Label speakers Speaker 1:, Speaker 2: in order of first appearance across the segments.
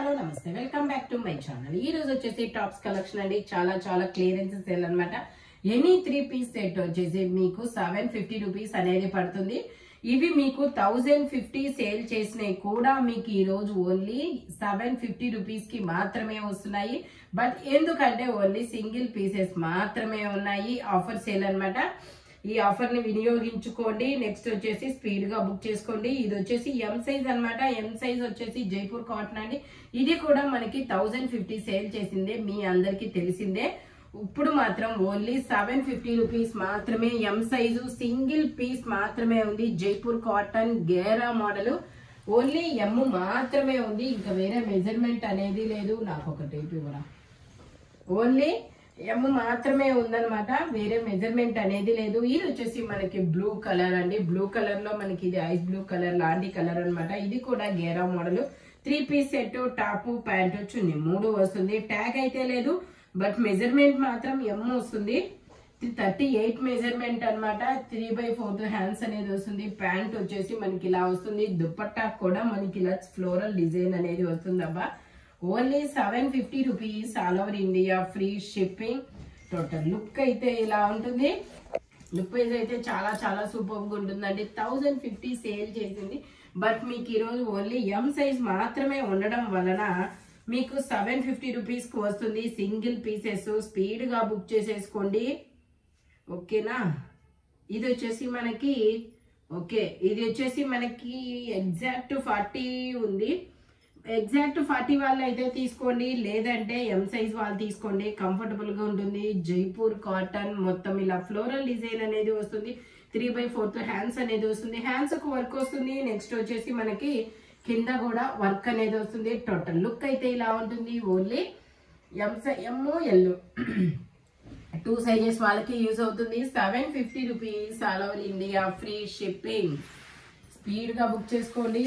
Speaker 1: Hello నమస్తే welcome back to my channel. ఈ రోజు వచ్చేసి టాప్స్ కలెక్షన్ అండి. చాలా క్లియరెన్స్ సేల్ అన్నమాట. ఎనీ 3 పీస్ సెట్ వచ్చేసి మీకు 750 రూపీస్ అనేది పడుతుంది. ఇవి మీకు 1050 సేల్ చేసినవి కూడా మీకు ఈ రోజు ఓన్లీ 750 రూపీస్ కి మాత్రమే వస్తున్నాయి. బట్ ఎందుకంటే ఓన్లీ సింగిల్ పీసెస్ మాత్రమే ఉన్నాయి. ఆఫర్ సేల్ అన్నమాట. ఈ ఆఫర్ ని వినియోగించుకోండి. నెక్స్ట్ వచ్చేసి స్పీడ్ గా బుక్ చేసుకోండి. ఇది వచ్చేసి ఎం సైజ్ అన్నమాట. ఎం సైజ్ వచ్చేసి జైపూర్ కాటన్ అండి. ఇది కూడా మనకి 1050 సేల్ చేసిందే, మీ అందరికి తెలిసిందే. ఇప్పుడు మాత్రం ఓన్లీ 750 రూపీస్ మాత్రమే. ఎం సైజు సింగిల్ పీస్ మాత్రమే ఉంది. జైపూర్ కాటన్ గేరా మోడల్ ఓన్లీ ఎం మాత్రమే ఉంది. ఇంకా వేరే మెజర్మెంట్ అనేది లేదు. నాకు ఒక టేప్ ఇవ్వరా. ఓన్లీ ఎం మాత్రమే ఉందన్నమాట. వేరే మెజర్మెంట్ అనేది లేదు. ఇది వచ్చేసి మనకి బ్లూ కలర్ అండి. బ్లూ కలర్ లో మనకి ఇది ఐస్ బ్లూ కలర్ లాంటి కలర్ అన్నమాట. ఇది కూడా గేరా model. 3 piece set, top pant చున్నీ 3 వస్తుంది. ట్యాగ్ అయితే లేదు, బట్ మెజర్మెంట్ మాత్రం ఎం వస్తుంది. 38 మెజర్మెంట్ అన్నమాట. 3/4 హ్యాండ్స్ అనేది వస్తుంది. ప్యాంట్ వచ్చేసి మనకి ఇలా వస్తుంది. దుపట్టా కూడా మనకి ఇలా ఫ్లోరల్ డిజైన్ అనేది వస్తుంది అబ్బా. Only 750 rupees, all over India free shipping. Total look అయితే ఇలా ఉంటుంది. లుక్ వైజ్ అయితే చాలా సూపర్ గా ఉంటుందండి. 1050 సేల్ చేసింది, బట్ మీకు ఈరోజు ఓన్లీ ఎం సైజ్ మాత్రమే ఉండడం వలన మీకు 750 రూపీస్ కు వస్తుంది. Single pieces. స్పీడ్ గా బుక్ చేసేసుకోండి, ఓకేనా. ఇది వచ్చేసి మనకి ఇది వచ్చేసి మనకి ఎగ్జాక్ట్ 40 ఉంది. ఎగ్జాక్ట్ 40 వాళ్ళు అయితే తీసుకోండి, లేదంటే ఎం సైజ్ వాళ్ళు తీసుకోండి. కంఫర్టబుల్ గా ఉంటుంది. జైపూర్ కాటన్ మొత్తం ఇలా ఫ్లోరల్ డిజైన్ అనేది వస్తుంది. 3/4 హ్యాండ్స్ అనేది వస్తుంది. హ్యాండ్స్ కు వర్క్ వస్తుంది. నెక్స్ట్ వచ్చేసి మనకి కింద కూడా వర్క్ అనేది వస్తుంది. టోటల్ లుక్ అయితే ఇలా ఉంటుంది. ఓన్లీ ఎం ఎల్ 2 సైజెస్ వాళ్ళకి యూజ్ అవుతుంది. 750 rupees, all over India free shipping. Speed గా బుక్ చేసుకోండి.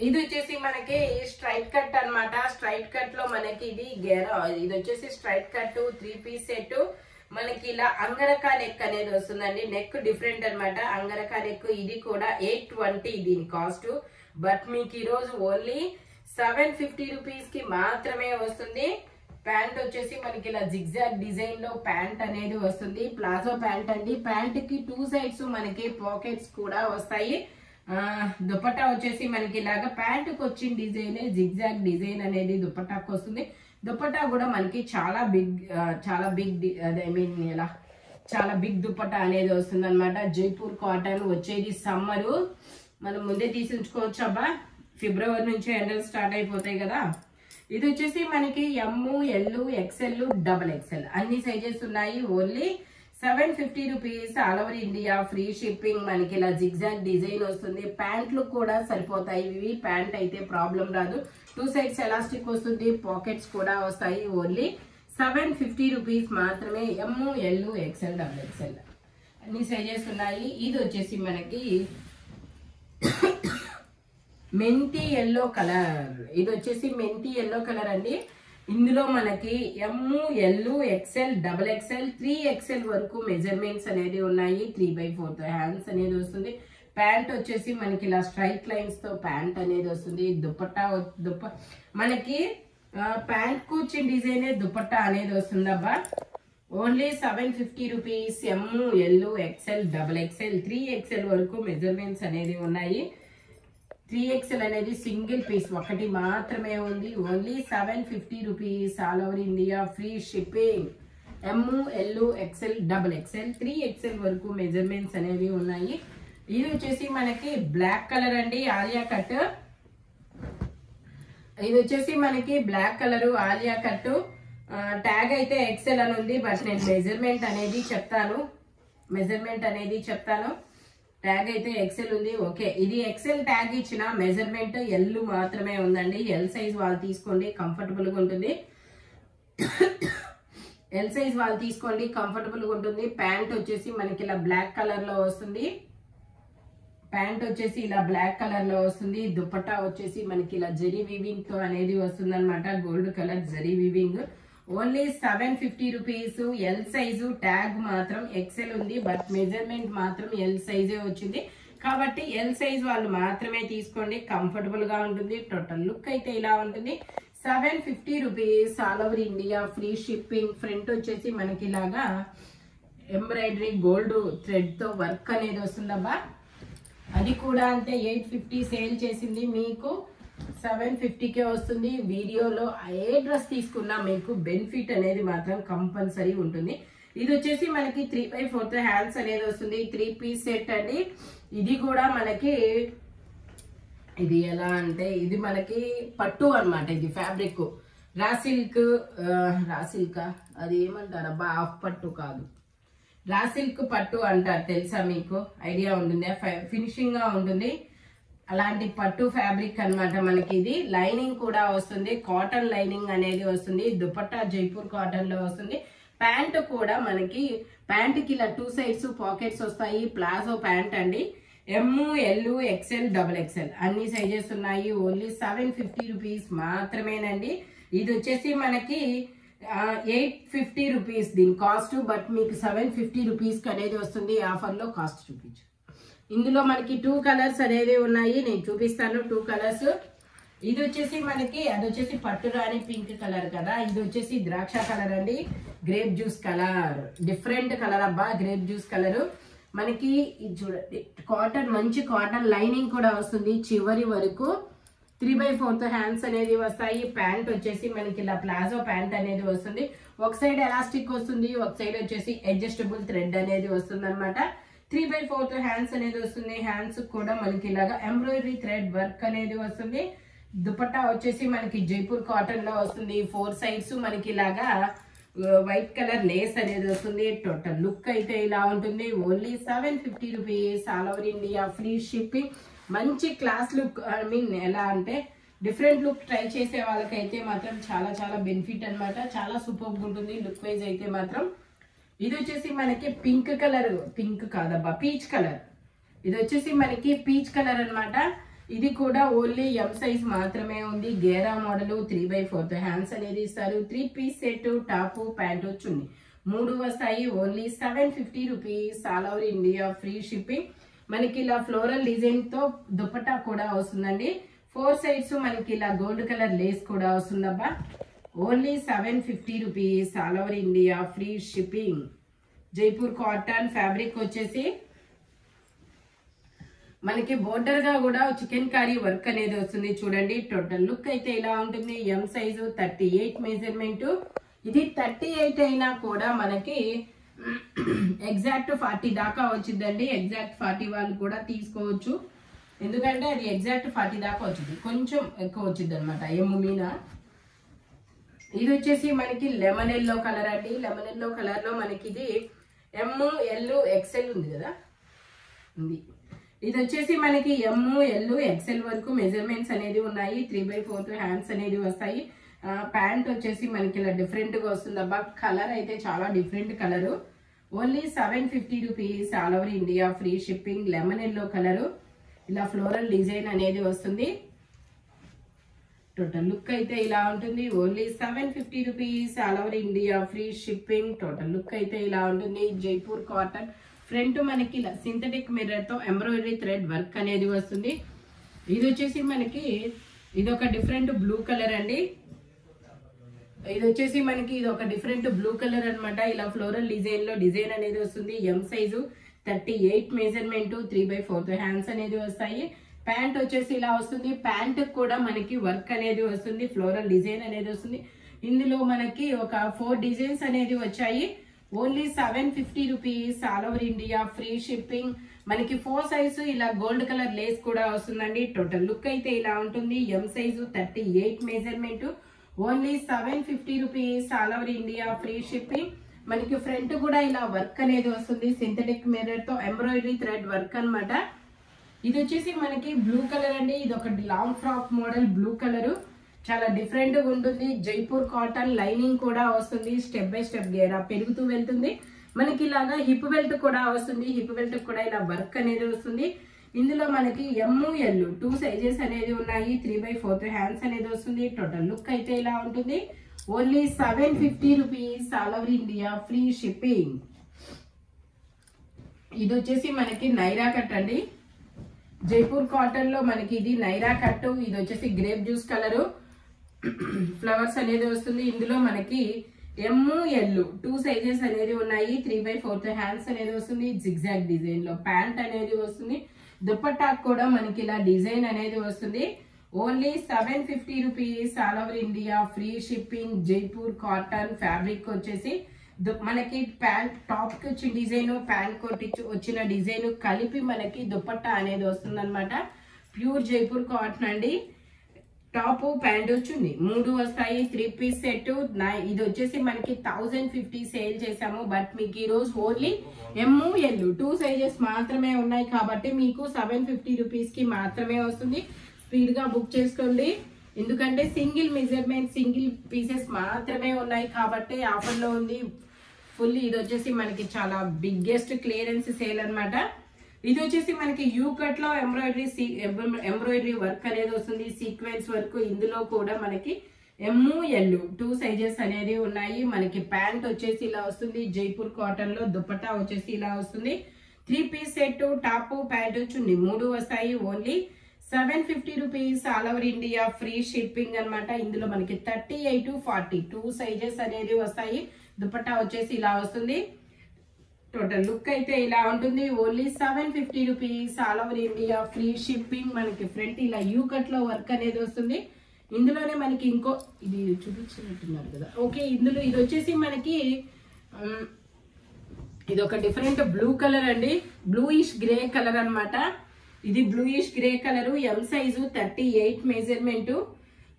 Speaker 1: ఇది వచ్చేసి మనకి స్ట్రైట్ కట్ అన్నమాట. స్ట్రైట్ కట్ లో మనకి ఇది గేరా. ఇది వచ్చేసి స్ట్రైట్ కట్ 3 పీస్ సెట్. మనకి ఇలా అంగరకా నెక్ అనేది వస్తుందండి. నెక్ డిఫరెంట్ అన్నమాట. అంగరకా నెక్. ఇది కూడా 820 దీని కాస్ట్. బట్ మీకు ఈ రోజు ఓన్లీ 750 రూపీస్ కి మాత్రమే వస్తుంది. ప్యాంట్ వచ్చేసి మనకి ఇలా జిగ్జాగ్ డిజైన్ లో ప్యాంట్ అనేది వస్తుంది. ప్లాజో ప్యాంట్ అండి. ప్యాంట్ కి 2 సైడ్స్ మనకి పాకెట్స్ కూడా వస్తాయి. దుపట్టా వచ్చేసి మనకి ఇలాగా ప్యాంట్ కు వచ్చిన డిజైన్ జిగ్జాగ్ డిజైన్ అనేది దుపట్టాకు వస్తుంది. దుపట్టా కూడా మనకి చాలా బిగ్ చాలా బిగ్ దుపట్టా అనేది వస్తుంది అనమాట. జైపూర్ కాటన్ వచ్చేది సమ్మర్. మనం ముందే తీసి ఉంచుకోవచ్చు అబ్బా. ఫిబ్రవరి నుంచి ఎండలు స్టార్ట్ అయిపోతాయి కదా. ఇది వచ్చేసి మనకి ఎం, ఎల్, ఎక్స్ఎల్, XXL అన్ని సైజెస్ ఉన్నాయి. Only 750 rupees, all over India free shipping. మనకి ఇలా జిగ్జాగ్ డిజైన్ వస్తుంది. ప్యాంట్లు కూడా సరిపోతాయి. ఇవి ప్యాంట్ అయితే ప్రాబ్లం రాదు. 2 సైడ్స్ ఎలాస్టిక్ వస్తుంది. పాకెట్స్ కూడా వస్తాయి. ఓన్లీ 750 రూపీస్ మాత్రమే. ఎం, ఎల్, XXL, XXL అన్ని సైజెస్ ఉన్నాయి. ఇది వచ్చేసి మనకి మెంతి ఎల్లో కలర్. ఇది వచ్చేసి మెంతి ఎల్లో కలర్ అండి. ఇందులో మనకి ఎం, ఎల్, XL, XXL, 3XL వరకు మెజర్మెంట్స్ అనేది ఉన్నాయి. 3/4 హ్యాండ్స్ అనేది వస్తుంది. ప్యాంట్ వచ్చేసి మనకి ఇలా స్ట్రైట్ లైన్స్ తో ప్యాంట్ అనేది వస్తుంది. దుపట్టా మనకి ప్యాంట్ కు వచ్చిన డిజైన్ దుపట్టా అనేది వస్తుంది అబ్బా. Only 750 rupees. M, L, XL, XXL, 3XL వరకు మెజర్మెంట్స్ అనేది ఉన్నాయి. 3XL అనేది సింగిల్ పీస్ ఒకటి మాత్రమే ఉంది. Only 750 rupees, all over India free shipping. M, L, XL, XXL, 3XL వరకు మెజర్మెంట్స్ అనేవి ఉన్నాయి. ఇది వచ్చేసి మనకి బ్లాక్ కలర్ అండి. ఆలియా కట్. ఇది వచ్చేసి మనకి black colour Alia cut. Tag అయితే XL అని ఉంది, బట్ నేను మెజర్మెంట్ అనేది చెప్తాను. ట్యాగ్ అయితే XL ఉంది. ఓకే, ఇది XL ట్యాగ్ ఇచ్చిన మెజర్మెంట్ ఎల్ మాత్రమే ఉందండి. ఎల్ సైజ్ వాళ్ళు తీసుకోండి, కంఫర్టబుల్ గా ఉంటుంది. ఎల్ సైజ్ వాళ్ళు తీసుకోండి, కంఫర్టబుల్ గా ఉంటుంది. ప్యాంట్ వచ్చేసి మనకి ఇలా బ్లాక్ కలర్ లో వస్తుంది. దుపట్టా వచ్చేసి మనకి ఇలా జరీ వీవింగ్ తో అనేది వస్తుంది అనమాట. Gold colour zari weaving. Only 750 rupees. L size. Tag మాత్రం XL ఉంది, బట్ మెజర్మెంట్ మాత్రం ఎల్ సైజే వచ్చింది. కాబట్టి ఎల్ సైజ్ వాళ్ళు మాత్రమే తీసుకోండి, కంఫర్టబుల్ గా ఉంటుంది. టోటల్ లుక్ అయితే ఇలా ఉంటుంది. 750 rupees, all over India free shipping. Front వచ్చేసి మనకి ఇలాగా ఎంబ్రాయిడరీ గోల్డ్ థ్రెడ్ తో వర్క్ అనేది వస్తుందబ్బా. అది కూడా అంతే 850 సేల్ చేసింది, మీకు 750కే వస్తుంది. వీడియోలో ఏ డ్రెస్ తీసుకున్నా మీకు బెనిఫిట్ అనేది మాత్రం కంపల్సరీ ఉంటుంది. ఇది వచ్చేసి మనకి 3/4 హ్యాండ్స్ అనేది వస్తుంది. 3 పీస్ సెట్ అండి. ఇది కూడా మనకి ఇది ఎలా అంటే ఇది మనకి పట్టు అన్నమాట. ఇది ఫ్యాబ్రిక్ రా సిల్క్, అది ఏమంటారబ్బా, హాఫ్ పట్టు కాదు, రా సిల్క్ పట్టు అంటారు, తెలుసా మీకు? ఐడియా ఉంటుంది. ఫినిషింగ్ గా ఉంటుంది. అలాంటి పట్టు ఫ్యాబ్రిక్ అన్నమాట. మనకి ఇది లైనింగ్ కూడా వస్తుంది, కాటన్ లైనింగ్ అనేది వస్తుంది. దుపట్టా జైపూర్ కాటన్ లో వస్తుంది. ప్యాంట్ కూడా మనకి ప్యాంట్ కి ఇలా 2 సైడ్స్ పాకెట్స్ వస్తాయి. ప్లాజో ప్యాంట్ అండి. ఎమ్, ఎల్, ఎక్స్ఎల్, XXL అన్ని సైజెస్ ఉన్నాయి. ఓన్లీ 750 రూపీస్ మాత్రమేనండి. ఇది వచ్చేసి మనకి 850 రూపీస్ దీని కాస్ట్. బట్ మీకు 750 రూపీస్ అనేది వస్తుంది. ఆఫర్ లో కాస్ట్ చూపించు. ఇందులో మనకి 2 కలర్స్ అనేది ఉన్నాయి, నేను చూపిస్తాను 2 కలర్స్. ఇది వచ్చేసి మనకి అది వచ్చేసి పట్టు రాణి పింక్ కలర్ కదా, ఇది వచ్చేసి ద్రాక్ష కలర్ అండి. Grape juice colour, different colour అబ్బా, గ్రేప్ జ్యూస్ కలర్. మనకి ఇది చూడండి, కాటన్, మంచి కాటన్ లైనింగ్ కూడా వస్తుంది చివరి వరకు. 3/4 హ్యాండ్స్ అనేది వస్తాయి. ప్యాంట్ వచ్చేసి మనకి ఇలా ప్లాజో ప్యాంట్ అనేది వస్తుంది. ఒక సైడ్ ఎలాస్టిక్ వస్తుంది, ఒక సైడ్ వచ్చేసి అడ్జస్టబుల్ థ్రెడ్ అనేది వస్తుంది అనమాట. 3/4 హ్యాండ్స్ అనేది వస్తుంది. హ్యాండ్స్ కూడా మనకి ఇలాగా ఎంబ్రాయిడరీ థ్రెడ్ వర్క్ అనేది వస్తుంది. దుపట్టా వచ్చేసి మనకి జైపూర్ కాటన్ లో వస్తుంది. 4 సైడ్స్ మనకి ఇలాగా వైట్ కలర్ లేస్ అనేది వస్తుంది. టోటల్ లుక్ అయితే ఇలా ఉంటుంది. Only 750 rupees, all over India free shipping. మంచి క్లాస్ లుక్, ఐ మీన్ ఎలా అంటే డిఫరెంట్ లుక్ ట్రై చేసే వాళ్ళకైతే మాత్రం చాలా చాలా బెనిఫిట్ అనమాట. చాలా సూపర్ ఉంటుంది లుక్ వైజ్ అయితే మాత్రం. ఇది వచ్చేసి మనకి పింక్ కలర్, పింక్ కాదబ్బా, పీచ్ కలర్. ఇది వచ్చేసి మనకి పీచ్ కలర్ అనమాట. ఇది కూడా ఓన్లీ ఎం సైజ్ మాత్రమే ఉంది. గేరా మోడల్, 3/4 హ్యాండ్స్ అనేది ఇస్తారు. 3 పీస్ సెట్, టాప్, ప్యాంట్, చున్నీ 3 వస్తాయి. Only 750 rupees, all over India free shipping. మనకి ఇలా ఫ్లోరల్ డిజైన్ తో దుపట్టా కూడా వస్తుందండి. 4 సైడ్స్ మనకి ఇలా గోల్డ్ కలర్ లేస్ కూడా వస్తుందబ్బా. Only 750 rupees, all over India free shipping. Jaipur cotton fabric వచ్చేసి మనకి బోర్డర్ గా కూడా చికెన్ కారీ వర్క్ అనేది వస్తుంది. చూడండి టోటల్ లుక్ అయితే ఇలా ఉంటుంది. M size 38 measurement. ఇది 38 అయినా కూడా మనకి ఎగ్జాక్ట్ 40 దాకా వచ్చిందండి. ఎగ్జాక్ట్ 40 వాళ్ళు కూడా తీసుకోవచ్చు, ఎందుకంటే అది ఎగ్జాక్ట్ 40 దాకా వచ్చింది, కొంచెం ఎక్కువ వచ్చింది అనమాట ఎమ్ము మీద. ఇది వచ్చేసి మనకి లెమన్ ఎల్లో కలర్ అండి. లెమన్ ఎల్లో కలర్ లో మనకి ఇది ఎమ్, ఎల్, ఎక్స్ఎల్ ఉంది కదా, ఉంది. ఇది వచ్చేసి మనకి ఎమ్, ఎల్, ఎక్స్ఎల్ వరకు మెజర్మెంట్స్ అనేది ఉన్నాయి. 3/4 హ్యాండ్స్ అనేది వస్తాయి. ప్యాంట్ వచ్చేసి మనకి ఇలా డిఫరెంట్ గా వస్తుంది అబ్బా. కలర్ అయితే చాలా different colour. Only 750 rupees, all over India free shipping. Lemon yellow colour, ఇలా ఫ్లోరల్ డిజైన్ అనేది వస్తుంది. టోటల్ లుక్ అయితే ఇలా ఉంటుంది. Only 750 rupees, all over India free shipping. Total look అయితే ఇలా ఉంటుంది. జైపూర్ కాటన్. ఫ్రంట్ మనకి ఇలా సింథటిక్ మిర్రర్ తో ఎంబ్రాయిడరీ థ్రెడ్ వర్క్ అనేది వస్తుంది. ఇది వచ్చేసి మనకి ఇది ఒక డిఫరెంట్ బ్లూ కలర్ అండి. ఇది వచ్చేసి మనకి ఇది ఒక డిఫరెంట్ బ్లూ కలర్ అనమాట. ఇలా ఫ్లోరల్ డిజైన్ లో డిజైన్ అనేది వస్తుంది. M size 38 measurement. 3/4 హ్యాండ్స్ అనేది వస్తాయి. ప్యాంట్ వచ్చేసి ఇలా వస్తుంది. ప్యాంట్ కూడా మనకి వర్క్ అనేది వస్తుంది, ఫ్లోరల్ డిజైన్ అనేది వస్తుంది. ఇందులో మనకి ఒక 4 డిజైన్స్ అనేది వచ్చాయి. Only 750 rupees, all over India free shipping. మనకి 4 సైజు ఇలా గోల్డ్ కలర్ లేస్ కూడా వస్తుందండి. టోటల్ లుక్ అయితే ఇలా ఉంటుంది. M size 38 measurement. Only 750 rupees, all over India free shipping. మనకి ఫ్రంట్ కూడా ఇలా వర్క్ అనేది వస్తుంది, సింథటిక్ మిర్రర్ తో ఎంబ్రాయిడరీ థ్రెడ్ వర్క్ అనమాట. ఇది వచ్చేసి మనకి బ్లూ కలర్ అండి. ఇది ఒక long frock model blue colour, చాలా డిఫరెంట్ గా ఉంటుంది. జైపూర్ కాటన్ లైనింగ్ కూడా వస్తుంది. స్టెప్ బై స్టెప్ గేరా పెరుగుతూ వెళ్తుంది. మనకి ఇలాగా హిప్ బెల్ట్ కూడా వస్తుంది. హిప్ బెల్ట్ కూడా ఇలా వర్క్ అనేది వస్తుంది. ఇందులో మనకి ఎమ్, ఎల్ 2 సైజెస్ అనేది ఉన్నాయి. 3/4 హ్యాండ్స్ అనేది వస్తుంది. టోటల్ లుక్ అయితే ఇలా ఉంటుంది. Only 750 rupees, all over India free shipping. ఇది వచ్చేసి మనకి నైరా కట్ అండి. జైపూర్ కాటన్ లో మనకి ఇది నైరా కట్, ఇది వచ్చేసి గ్రేప్ జ్యూస్ కలర్ ఫ్లవర్స్ అనేది వస్తుంది. ఇందులో మనకి ML 2 సైజెస్ అనేది ఉన్నాయి. 3/4 హ్యాండ్స్ అనేది వస్తుంది. జిగ్జాగ్ డిజైన్ లో ప్యాంట్ అనేది వస్తుంది. దుపట్టా కూడా మనకి ఇలా డిజైన్ అనేది వస్తుంది. Only 750 rupees all over India, free shipping. Jaipur cotton fabric వచ్చేసి మనకి ప్యాంట్ టాప్ కి వచ్చిన డిజైన్, ప్యాంట్ కొట్టి వచ్చిన డిజైన్ కలిపి మనకి దుపట్టా అనేది వస్తుంది అనమాట. ప్యూర్ జైపూర్ కాటన్ అండి. టాప్ ప్యాంట్ వచ్చింది 3 వస్తాయి. 3 పీస్ సెట్. ఇది వచ్చేసి మనకి 1050 సేల్ చేసాము. బట్ మీకు ఈ రోజు ఓన్లీ ML 2 సైజెస్ మాత్రమే ఉన్నాయి కాబట్టి మీకు 750 రూపీస్ కి మాత్రమే వస్తుంది. స్పీడ్ గా బుక్ చేసుకోండి, ఎందుకంటే సింగిల్ మెజర్మెంట్ సింగిల్ పీసెస్ మాత్రమే ఉన్నాయి కాబట్టి ఆఫర్ లో ఉంది ఫుల్. ఇది వచ్చేసి మనకి చాలా బిగ్గెస్ట్ క్లియరెన్స్ సేల్ అన్నమాట. ఇది వచ్చేసి మనకి యూ కట్ లో ఎంబ్రాయిడరీ వర్క్ అనేది వస్తుంది, సీక్వెన్స్ వర్క్. ఇందులో కూడా మనకి ML 2 సైజెస్ అనేది ఉన్నాయి. మనకి ప్యాంట్ వచ్చేసి ఇలా వస్తుంది జైపూర్ కాటన్ లో. దుపట్టా వచ్చేసి ఇలా వస్తుంది. 3 పీస్ సెట్, టాప్ ప్యాంట్ వచ్చింది 3 వస్తాయి. Only 750 rupees all over India, free shipping అనమాట. ఇందులో మనకి 38 to 42 సైజెస్ అనేది వస్తాయి. దుపట్టా వచ్చేసి ఇలా వస్తుంది. టోటల్ లుక్ అయితే ఇలా ఉంటుంది. Only 750 rupees all over India, free shipping. మనకి ఫ్రంట్ ఇలా యూ కట్ లో వర్క్ అనేది వస్తుంది. ఇందులోనే మనకి ఇంకో ఇది చూపించినట్టున్నారు కదా. ఓకే, ఇందులో ఇది వచ్చేసి మనకి ఇది ఒక డిఫరెంట్ బ్లూ కలర్ అండి, బ్లూయిష్ గ్రే కలర్ అన్నమాట. ఇది bluish grey colour, M size 38 measurement.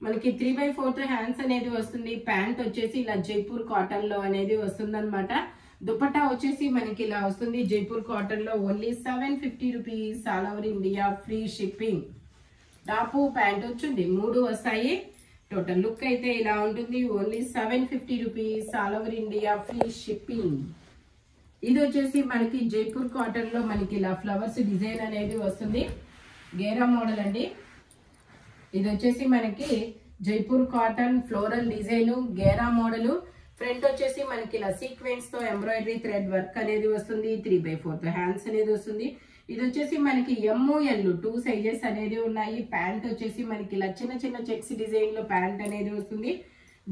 Speaker 1: మనకి 3/4 హ్యాండ్స్ అనేది వస్తుంది. ప్యాంట్ వచ్చేసి ఇలా జైపూర్ కాటన్ లో అనేది వస్తుంది అనమాట. దుపట్టా వచ్చేసి మనకి ఇలా వస్తుంది జైపూర్ కాటన్ లో. Only 750 rupees all over India, free shipping. Top pant వచ్చింది 3 వస్తాయి. టోటల్ లుక్ అయితే ఇలా ఉంటుంది. Only 750 rupees all over India, free shipping. ఇది వచ్చేసి మనకి జైపూర్ కాటన్ లో మనకి ఇలా ఫ్లవర్స్ డిజైన్ అనేది వస్తుంది. గేరా మోడల్ అండి. ఇది వచ్చేసి మనకి జైపూర్ కాటన్ ఫ్లోరల్ డిజైన్ గేరా మోడల్. ఫ్రంట్ వచ్చేసి మనకి ఇలా సీక్వెన్స్ తో ఎంబ్రాయిడరీ థ్రెడ్ వర్క్ అనేది వస్తుంది. 3/4 హ్యాండ్స్ అనేది వస్తుంది. ఇది వచ్చేసి మనకి ML 2 సైజెస్ అనేది ఉన్నాయి. ప్యాంట్ వచ్చేసి మనకి ఇలా చిన్న చిన్న చెక్స్ డిజైన్ లో ప్యాంట్ అనేది వస్తుంది.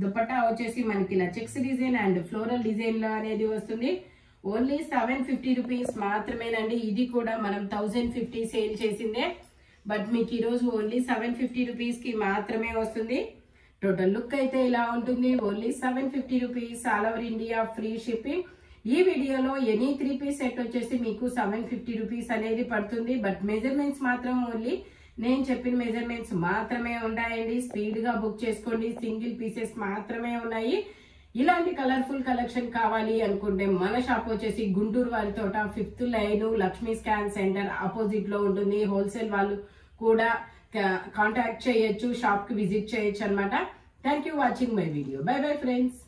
Speaker 1: దుపట్టా వచ్చేసి మనకి ఇలా checks design and floral design లో అనేది వస్తుంది. ఓన్లీ 750 రూపీస్ మాత్రమేనండి. ఇది కూడా మనం 1050 సేల్ చేసిందే, బట్ మీకు ఈరోజు ఓన్లీ 750 రూపీస్ కి మాత్రమే వస్తుంది. టోటల్ లుక్ అయితే ఇలా ఉంటుంది. Only 750 rupees all over India, free shipping. ఈ వీడియోలో ఎనీ 3 పీస్ సెట్ వచ్చేసి మీకు 750 రూపీస్ అనేది పడుతుంది. బట్ మెజర్మెంట్స్ మాత్రం ఓన్లీ నేను చెప్పిన మెజర్మెంట్స్ మాత్రమే ఉంటాయండి. స్పీడ్ గా బుక్ చేసుకోండి, సింగిల్ పీసెస్ మాత్రమే ఉన్నాయి. ఇలాంటి కలర్ఫుల్ కలెక్షన్ కావాలి అనుకుంటే మన షాప్ వచ్చేసి గుంటూరు వారి తోట 5th line Lakshmi scan centre opposite లో ఉంటుంది. హోల్సేల్ వాళ్ళు కూడా కాంటాక్ట్ చేయొచ్చు, షాప్ కి విజిట్ చేయొచ్చు అనమాట. Thank you watching my video. By bye friends.